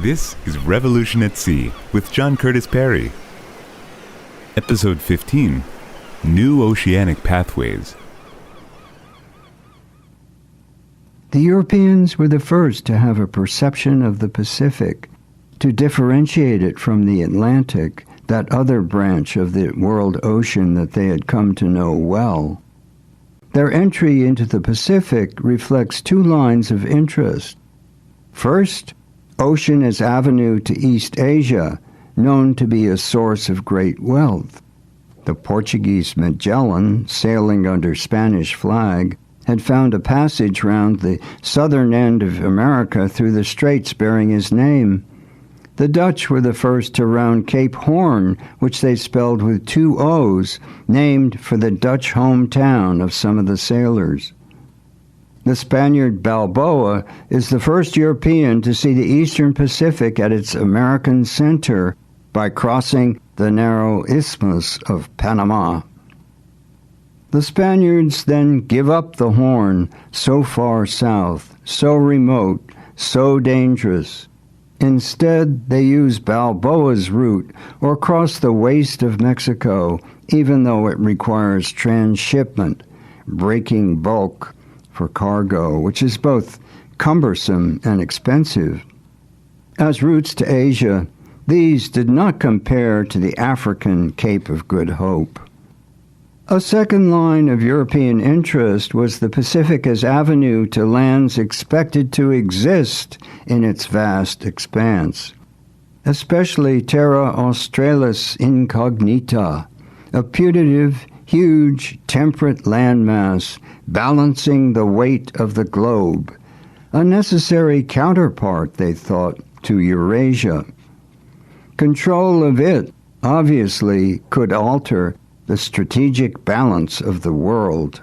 This is Revolution at Sea with John Curtis Perry. Episode 15, New Oceanic Pathways. The Europeans were the first to have a perception of the Pacific, to differentiate it from the Atlantic, that other branch of the world ocean that they had come to know well. Their entry into the Pacific reflects two lines of interest. First, ocean as avenue to East Asia, known to be a source of great wealth. The Portuguese Magellan, sailing under Spanish flag, had found a passage round the southern end of America through the straits bearing his name. The Dutch were the first to round Cape Horn, which they spelled with two O's, named for the Dutch hometown of some of the sailors. The Spaniard Balboa is the first European to see the Eastern Pacific at its American center by crossing the narrow Isthmus of Panama. The Spaniards then give up the Horn, so far south, so remote, so dangerous. Instead, they use Balboa's route or cross the waste of Mexico, even though it requires transshipment, breaking bulk for cargo, which is both cumbersome and expensive. As routes to Asia, these did not compare to the African Cape of Good Hope. A second line of European interest was the Pacific as avenue to lands expected to exist in its vast expanse, especially Terra Australis Incognita, a putative, huge, temperate landmass balancing the weight of the globe, a necessary counterpart, they thought, to Eurasia. Control of it, obviously, could alter the strategic balance of the world.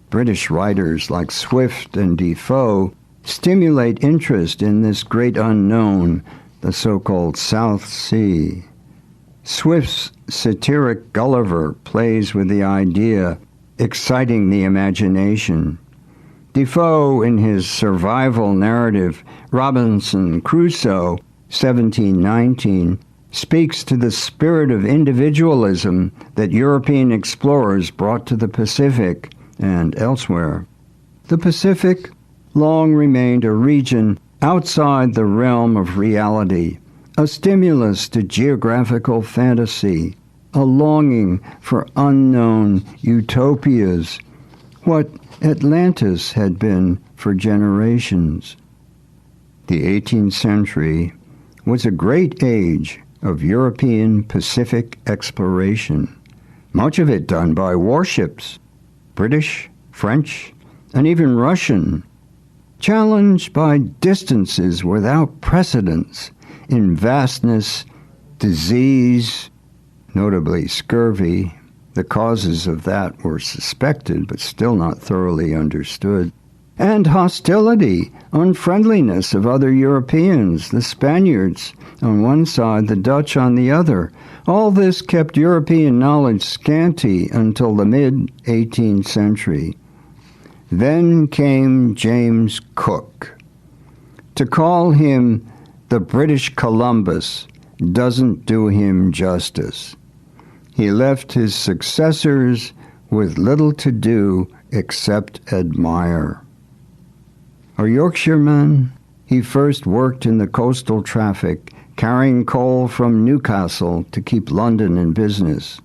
British writers like Swift and Defoe stimulate interest in this great unknown, the so-called South Sea. Swift's satiric Gulliver plays with the idea, exciting the imagination. Defoe, in his survival narrative, Robinson Crusoe, 1719, speaks to the spirit of individualism that European explorers brought to the Pacific and elsewhere. The Pacific long remained a region outside the realm of reality, a stimulus to geographical fantasy, a longing for unknown utopias, what Atlantis had been for generations. The 18th century was a great age of European Pacific exploration, much of it done by warships, British, French, and even Russian, challenged by distances without precedents in vastness, disease, notably scurvy. The causes of that were suspected but still not thoroughly understood, and hostility, unfriendliness of other Europeans, the Spaniards on one side, the Dutch on the other. All this kept European knowledge scanty until the mid-18th century. Then came James Cook. To call him the British Columbus doesn't do him justice. He left his successors with little to do except admire. A Yorkshireman, he first worked in the coastal traffic, carrying coal from Newcastle to keep London in business.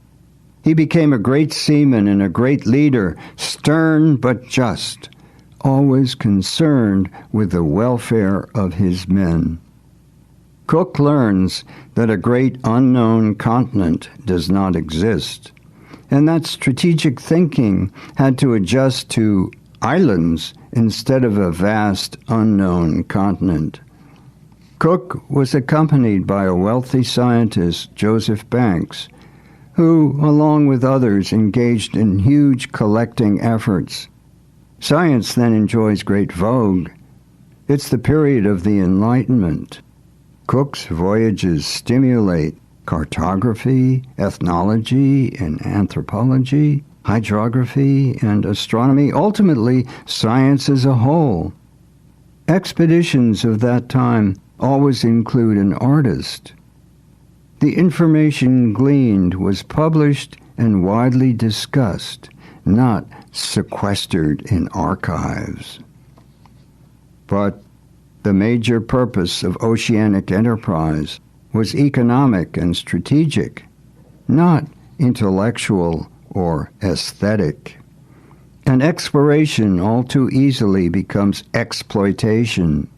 He became a great seaman and a great leader, stern but just, always concerned with the welfare of his men. Cook learns that a great unknown continent does not exist, and that strategic thinking had to adjust to islands instead of a vast unknown continent. Cook was accompanied by a wealthy scientist, Joseph Banks, who, along with others, engaged in huge collecting efforts. Science then enjoys great vogue. It's the period of the Enlightenment. Cook's voyages stimulate cartography, ethnology, and anthropology, hydrography, and astronomy, ultimately science as a whole. Expeditions of that time always include an artist. The information gleaned was published and widely discussed, not sequestered in archives. But the major purpose of oceanic enterprise was economic and strategic, not intellectual or aesthetic. And exploration all too easily becomes exploitation.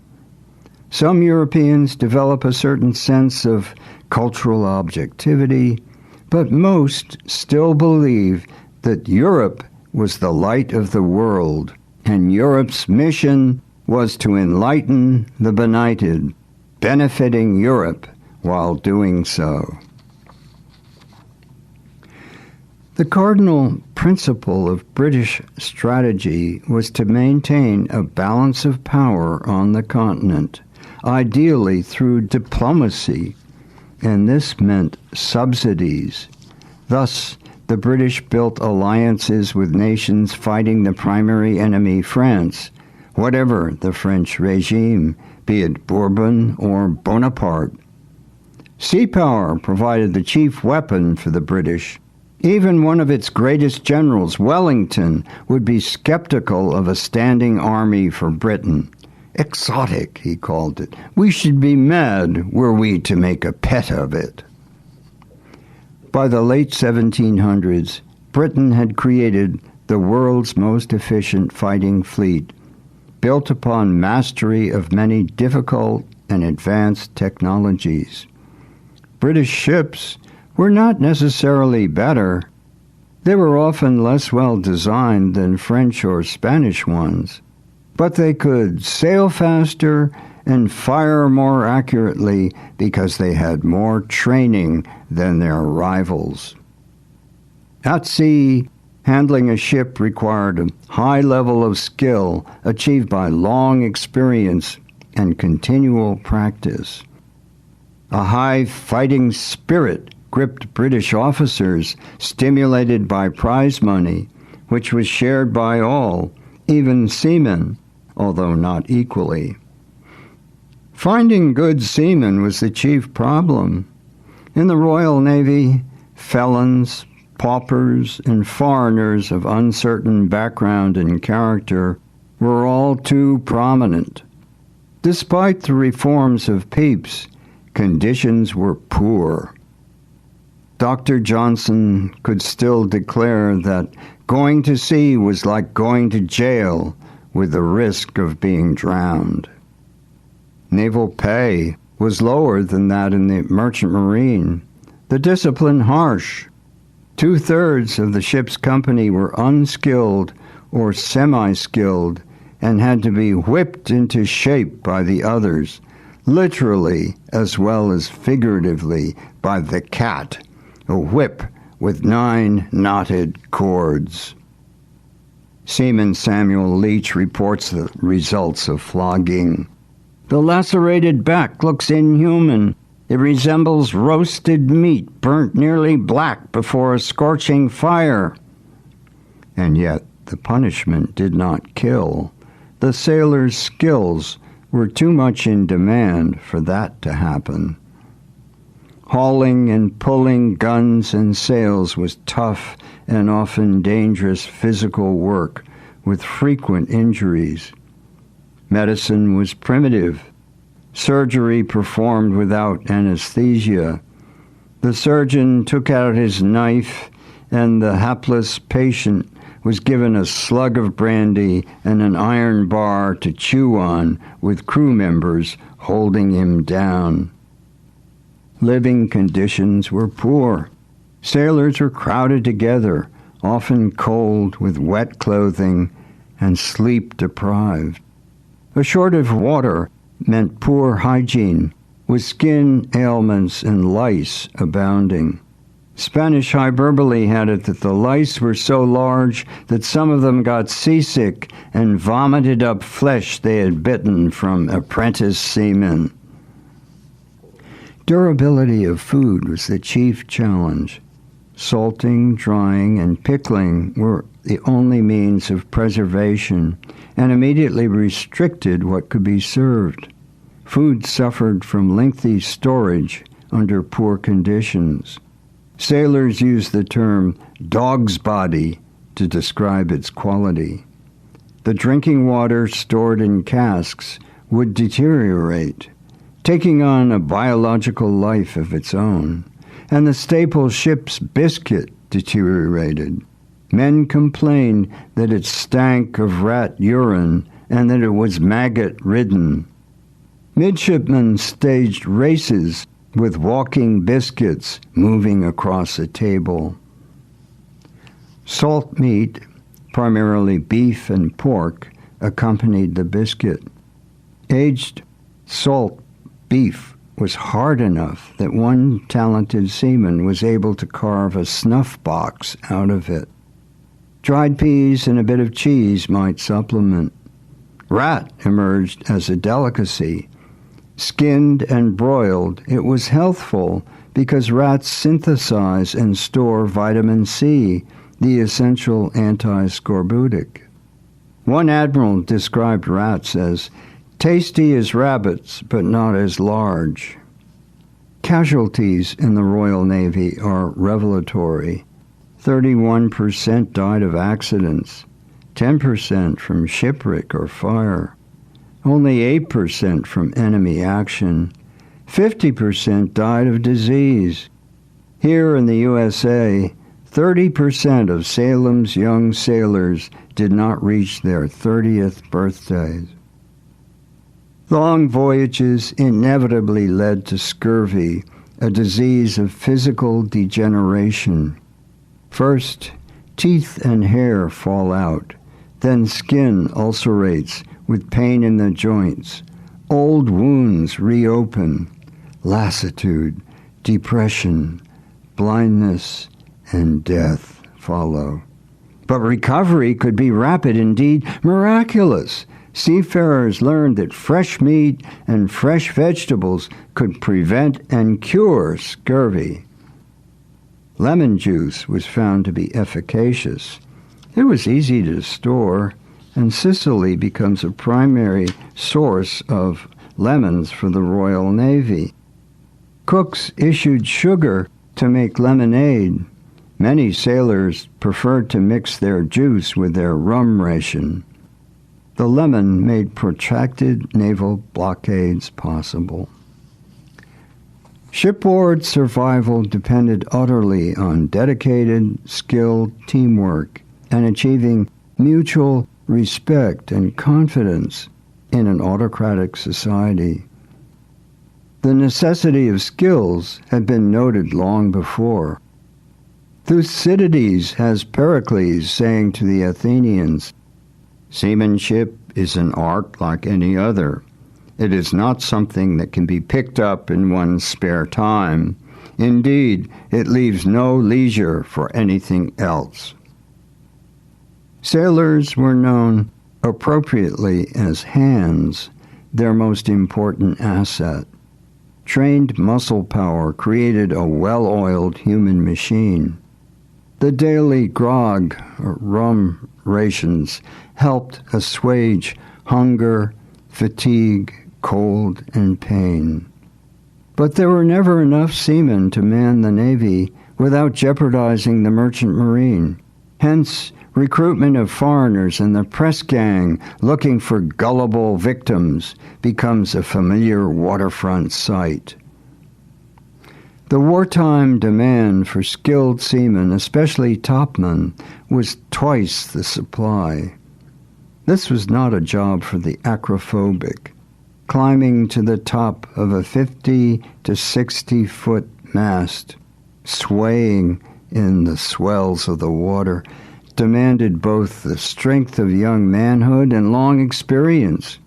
Some Europeans develop a certain sense of cultural objectivity, but most still believe that Europe was the light of the world, and Europe's mission was to enlighten the benighted, benefiting Europe while doing so. The cardinal principle of British strategy was to maintain a balance of power on the continent, ideally through diplomacy, and this meant subsidies. Thus, the British built alliances with nations fighting the primary enemy, France, whatever the French regime, be it Bourbon or Bonaparte. Sea power provided the chief weapon for the British. Even one of its greatest generals, Wellington, would be skeptical of a standing army for Britain. Exotic, he called it. We should be mad were we to make a pet of it. By the late 1700s, Britain had created the world's most efficient fighting fleet, built upon mastery of many difficult and advanced technologies. British ships were not necessarily better. They were often less well designed than French or Spanish ones, but they could sail faster and fire more accurately because they had more training than their rivals. At sea, handling a ship required a high level of skill achieved by long experience and continual practice. A high fighting spirit gripped British officers, stimulated by prize money, which was shared by all, even seamen, although not equally. Finding good seamen was the chief problem. In the Royal Navy, felons, paupers, and foreigners of uncertain background and character were all too prominent. Despite the reforms of Pepys, conditions were poor. Dr. Johnson could still declare that going to sea was like going to jail with the risk of being drowned. Naval pay was lower than that in the merchant marine, the discipline harsh. 2/3 of the ship's company were unskilled or semi-skilled and had to be whipped into shape by the others, literally as well as figuratively by the cat, a whip with 9 knotted cords. Seaman Samuel Leach reports the results of flogging. The lacerated back looks inhuman. It resembles roasted meat burnt nearly black before a scorching fire. And yet the punishment did not kill. The sailors' skills were too much in demand for that to happen. Hauling and pulling guns and sails was tough and often dangerous physical work with frequent injuries. Medicine was primitive. Surgery performed without anesthesia. The surgeon took out his knife, and the hapless patient was given a slug of brandy and an iron bar to chew on, with crew members holding him down. Living conditions were poor. Sailors were crowded together, often cold with wet clothing and sleep-deprived. A shortage of water meant poor hygiene, with skin ailments and lice abounding. Spanish hyperbole had it that the lice were so large that some of them got seasick and vomited up flesh they had bitten from apprentice seamen. Durability of food was the chief challenge. Salting, drying, and pickling were the only means of preservation and immediately restricted what could be served. Food suffered from lengthy storage under poor conditions. Sailors used the term dog's body to describe its quality. The drinking water stored in casks would deteriorate, taking on a biological life of its own, and the staple ship's biscuit deteriorated. Men complained that it stank of rat urine and that it was maggot-ridden. Midshipmen staged races with walking biscuits moving across a table. Salt meat, primarily beef and pork, accompanied the biscuit. Aged salt beef was hard enough that one talented seaman was able to carve a snuff box out of it. Dried peas and a bit of cheese might supplement. Rat emerged as a delicacy. Skinned and broiled, it was healthful because rats synthesize and store vitamin C, the essential anti-scorbutic. One admiral described rats as tasty as rabbits, but not as large. Casualties in the Royal Navy are revelatory. 31% died of accidents, 10% from shipwreck or fire, only 8% from enemy action, 50% died of disease. Here in the USA, 30% of Salem's young sailors did not reach their 30th birthdays. Long voyages inevitably led to scurvy, a disease of physical degeneration. First, teeth and hair fall out, then skin ulcerates with pain in the joints. Old wounds reopen. Lassitude, depression, blindness, and death follow. But recovery could be rapid, indeed miraculous. Seafarers learned that fresh meat and fresh vegetables could prevent and cure scurvy. Lemon juice was found to be efficacious. It was easy to store, and Sicily becomes a primary source of lemons for the Royal Navy. Cooks issued sugar to make lemonade. Many sailors preferred to mix their juice with their rum ration. The lemon made protracted naval blockades possible. Shipboard survival depended utterly on dedicated, skilled teamwork and achieving mutual respect and confidence in an autocratic society. The necessity of skills had been noted long before. Thucydides has Pericles saying to the Athenians, "Seamanship is an art like any other. It is not something that can be picked up in one's spare time. Indeed, it leaves no leisure for anything else." Sailors were known appropriately as hands, their most important asset. Trained muscle power created a well-oiled human machine. The daily grog, or rum rations, helped assuage hunger, fatigue, cold, and pain. But there were never enough seamen to man the Navy without jeopardizing the merchant marine. Hence, recruitment of foreigners and the press gang looking for gullible victims becomes a familiar waterfront sight. The wartime demand for skilled seamen, especially topmen, was twice the supply. This was not a job for the acrophobic. Climbing to the top of a 50 to 60-foot mast, swaying in the swells of the water, demanded both the strength of young manhood and long experience.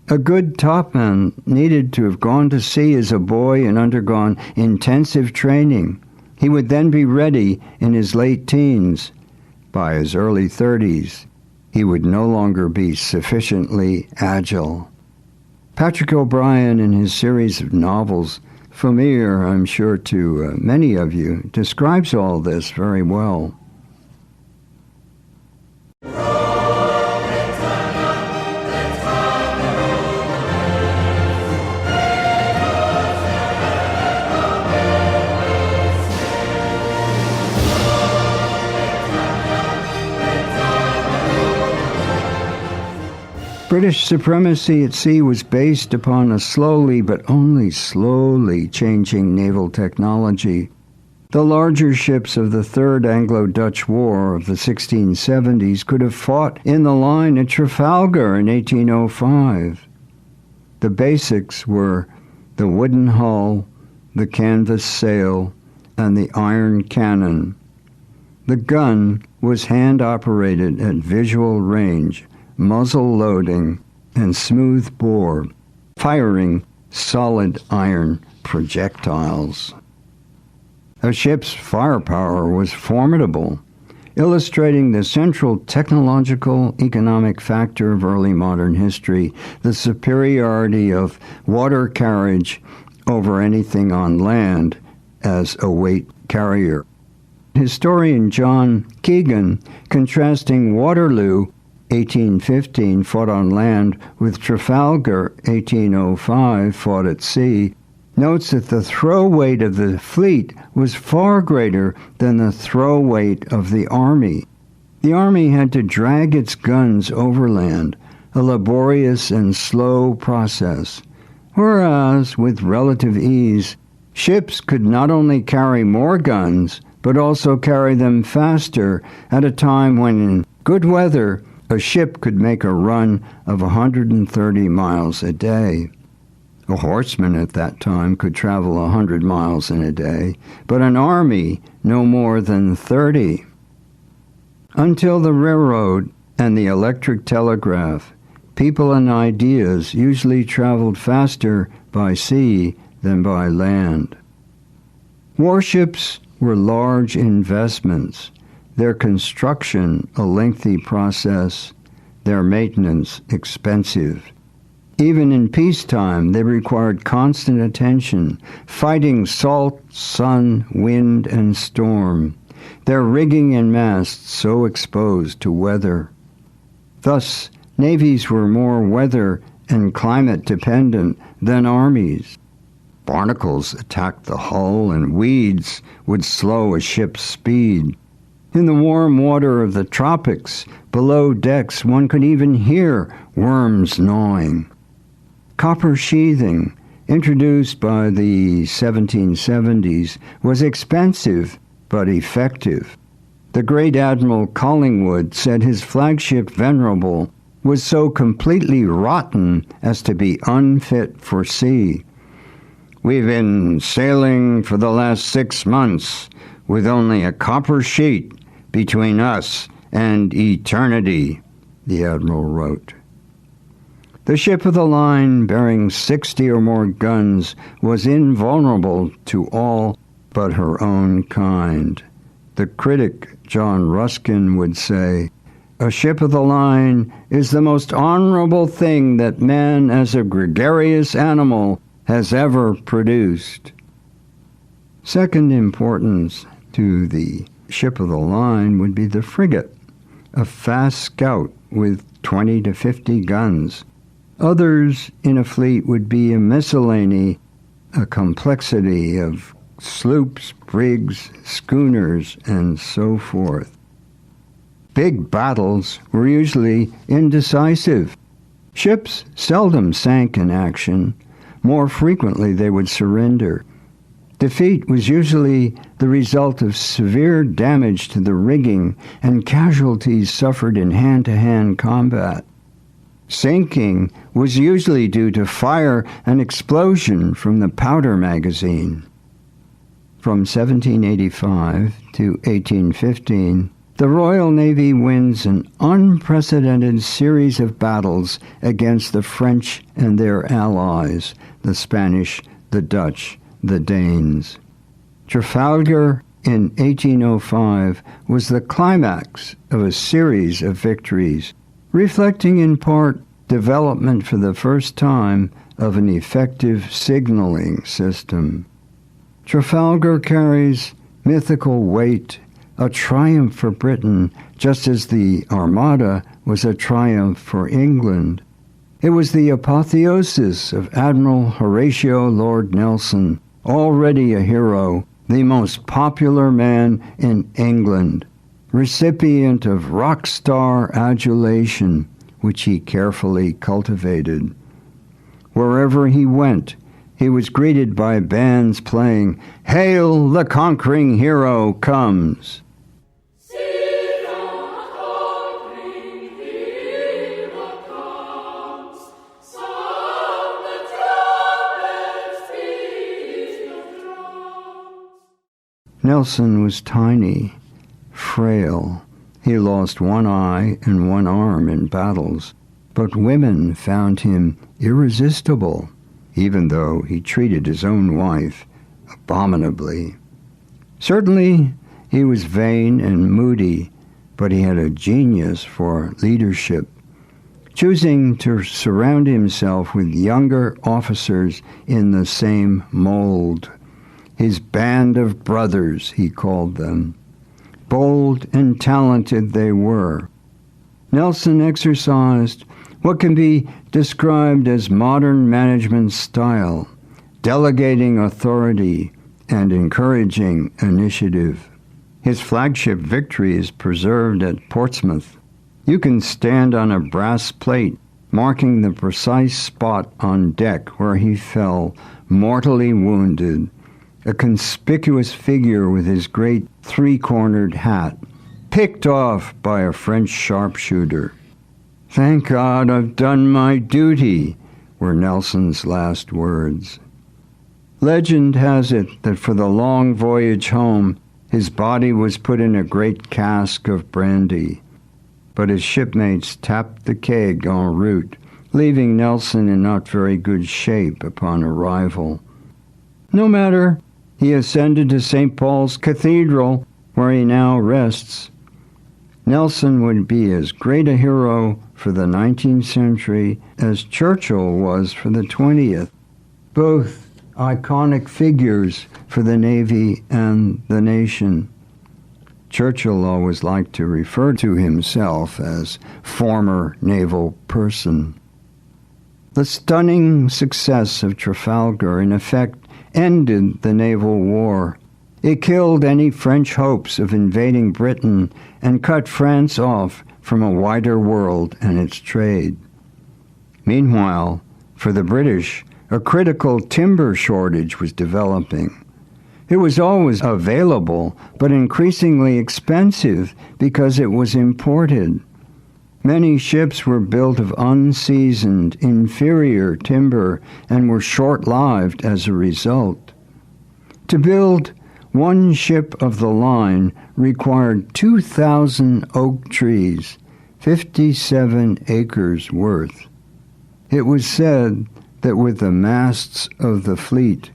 A good topman needed to have gone to sea as a boy and undergone intensive training. He would then be ready in his late teens. By his early 30s, he would no longer be sufficiently agile. Patrick O'Brian, in his series of novels, familiar, I'm sure, to many of you, describes all this very well. British supremacy at sea was based upon a slowly, but only slowly, changing naval technology. The larger ships of the Third Anglo-Dutch War of the 1670s could have fought in the line at Trafalgar in 1805. The basics were the wooden hull, the canvas sail, and the iron cannon. The gun was hand-operated at visual range, muzzle loading, and smooth bore, firing solid iron projectiles. A ship's firepower was formidable, illustrating the central technological economic factor of early modern history, the superiority of water carriage over anything on land as a weight carrier. Historian John Keegan, contrasting Waterloo 1815 fought on land with Trafalgar 1805 fought at sea, notes that the throw weight of the fleet was far greater than the throw weight of the Army. The Army had to drag its guns overland, a laborious and slow process, whereas, with relative ease, ships could not only carry more guns, but also carry them faster at a time when, in good weather, a ship could make a run of 130 miles a day. A horseman at that time could travel 100 miles in a day, but an army no more than 30. Until the railroad and the electric telegraph, people and ideas usually traveled faster by sea than by land. Warships were large investments, their construction a lengthy process, their maintenance expensive. Even in peacetime, they required constant attention, fighting salt, sun, wind, and storm, their rigging and masts so exposed to weather. Thus, navies were more weather and climate dependent than armies. Barnacles attacked the hull, and weeds would slow a ship's speed. In the warm water of the tropics, below decks, one could even hear worms gnawing. Copper sheathing, introduced by the 1770s, was expensive but effective. The great Admiral Collingwood said his flagship Venerable was so completely rotten as to be unfit for sea. "We've been sailing for the last 6 months with only a copper sheet between us and eternity," the Admiral wrote. The ship of the line, bearing 60 or more guns, was invulnerable to all but her own kind. The critic John Ruskin would say, "A ship of the line is the most honorable thing that man as a gregarious animal has ever produced." Second importance to the ship of the line would be the frigate, a fast scout with 20 to 50 guns. Others in a fleet would be a miscellany, a complexity of sloops, brigs, schooners, and so forth. Big battles were usually indecisive. Ships seldom sank in action. More frequently they would surrender. Defeat was usually the result of severe damage to the rigging and casualties suffered in hand-to-hand combat. Sinking was usually due to fire and explosion from the powder magazine. From 1785 to 1815, the Royal Navy wins an unprecedented series of battles against the French and their allies, the Spanish, the Dutch, the Danes. Trafalgar in 1805 was the climax of a series of victories, reflecting in part development for the first time of an effective signaling system. Trafalgar carries mythical weight, a triumph for Britain, just as the Armada was a triumph for England. It was the apotheosis of Admiral Horatio Lord Nelson, already a hero, the most popular man in England, recipient of rock star adulation, which he carefully cultivated. Wherever he went, he was greeted by bands playing, "Hail, the conquering hero comes!" Nelson was tiny, frail. He lost one eye and one arm in battles, but women found him irresistible, even though he treated his own wife abominably. Certainly, he was vain and moody, but he had a genius for leadership, choosing to surround himself with younger officers in the same mold. His band of brothers, he called them. Bold and talented they were. Nelson exercised what can be described as modern management style, delegating authority and encouraging initiative. His flagship victory is preserved at Portsmouth. You can stand on a brass plate marking the precise spot on deck where he fell, mortally wounded, a conspicuous figure with his great three-cornered hat, picked off by a French sharpshooter. "Thank God I've done my duty," were Nelson's last words. Legend has it that for the long voyage home, his body was put in a great cask of brandy, but his shipmates tapped the keg en route, leaving Nelson in not very good shape upon arrival. No matter, he ascended to St. Paul's Cathedral, where he now rests. Nelson would be as great a hero for the 19th century as Churchill was for the 20th, both iconic figures for the Navy and the nation. Churchill always liked to refer to himself as former naval person. The stunning success of Trafalgar, in effect, ended the naval war. It killed any French hopes of invading Britain and cut France off from a wider world and its trade. Meanwhile, for the British, a critical timber shortage was developing. It was always available, but increasingly expensive because it was imported. Many ships were built of unseasoned, inferior timber and were short-lived as a result. To build one ship of the line required 2,000 oak trees, 57 acres worth. It was said that with the masts of the fleet,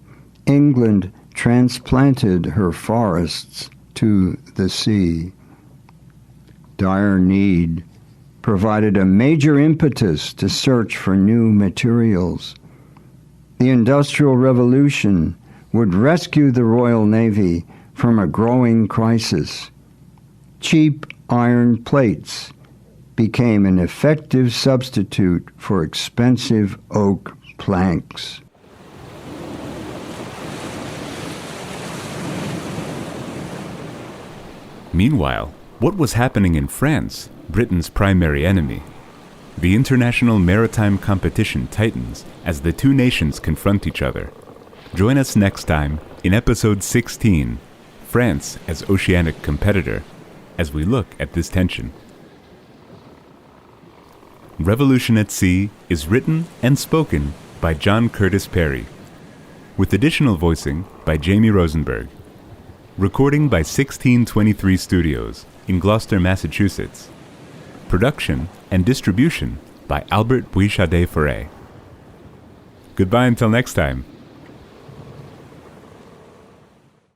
England transplanted her forests to the sea. Dire need provided a major impetus to search for new materials. The Industrial Revolution would rescue the Royal Navy from a growing crisis. Cheap iron plates became an effective substitute for expensive oak planks. Meanwhile, what was happening in France, Britain's primary enemy? The international maritime competition tightens as the two nations confront each other. Join us next time in episode 16, France as Oceanic competitor, as we look at this tension. Revolution at Sea is written and spoken by John Curtis Perry, with additional voicing by Jamie Rosenberg. Recording by 1623 Studios in Gloucester, Massachusetts. Production and distribution by Albert Bouichadet-Ferret. Goodbye until next time.